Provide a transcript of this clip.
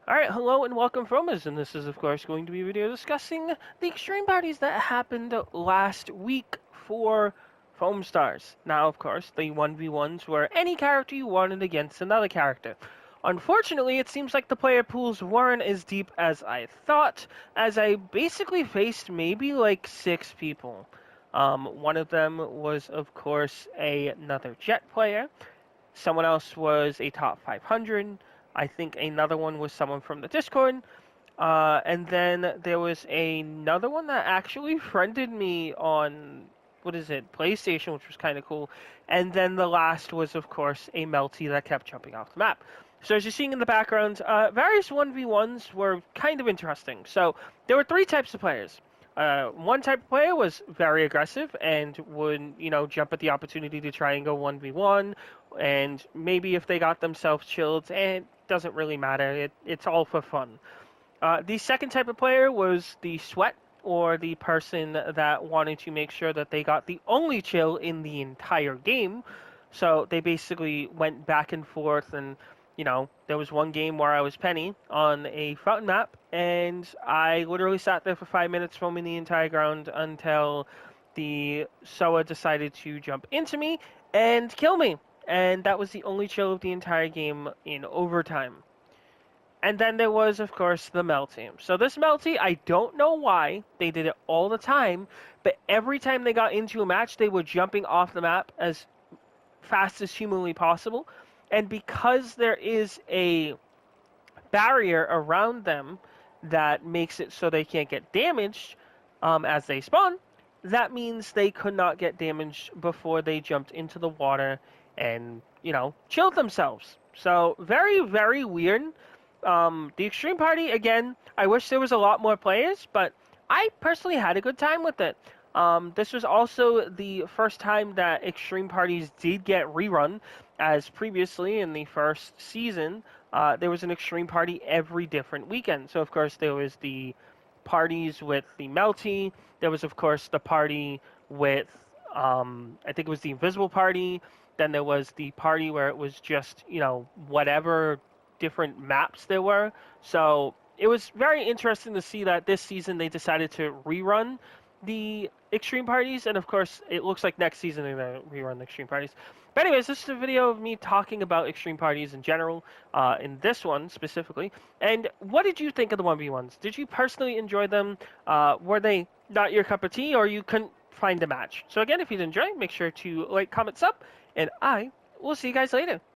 Alright, hello and welcome FOAMSTARS, and this is of course going to be a video discussing the extreme parties that happened last week for FOAMSTARS. Now, of course, the 1v1s were any character you wanted against another character. Unfortunately, it seems like the player pools weren't as deep as I thought, as I basically faced maybe like 6 people. One of them was, of course, another Jet player. Someone else was a top 500. I think another one was someone from the Discord. And then there was another one that actually friended me on, what is it, PlayStation, which was kind of cool. And then the last was, of course, a Melty that kept jumping off the map. So as you're seeing in the background, various 1v1s were kind of interesting. So there were 3 types of players. One type of player was very aggressive and would, jump at the opportunity to try and go 1v1. And maybe if they got themselves chilled, it doesn't really matter. It's all for fun. The second type of player was the sweat, or the person that wanted to make sure that they got the only chill in the entire game. So they basically went back and forth, and there was one game where I was Penny on a fountain map, and I literally sat there for 5 minutes roaming the entire ground until the SOA decided to jump into me and kill me. And that was the only chill of the entire game in overtime. And then there was, of course, the Melty. So this Melty, I don't know why they did it all the time, but every time they got into a match, they were jumping off the map as fast as humanly possible. And because there is a barrier around them that makes it so they can't get damaged as they spawn, that means they could not get damaged before they jumped into the water and, chilled themselves. So very, very weird. The Extreme Party, again, I wish there was a lot more players, but I personally had a good time with it. This was also the first time that Extreme Parties did get rerun, as previously in the first season, there was an Extreme Party every different weekend. So, of course, there was the parties with the Melty. There was, of course, the party with, I think it was the Invisible Party. Then there was the party where it was just, whatever different maps there were. So it was very interesting to see that this season they decided to rerun the extreme parties, and of course it looks like next season they're going to rerun the extreme parties. But anyways, this is a video of me talking about extreme parties in general, in this one specifically. And what did you think of the 1v1s? Did you personally enjoy them? Were they not your cup of tea, or you couldn't find a match? So again, if you did enjoy, make sure to like, comment, sub, and I will see you guys later.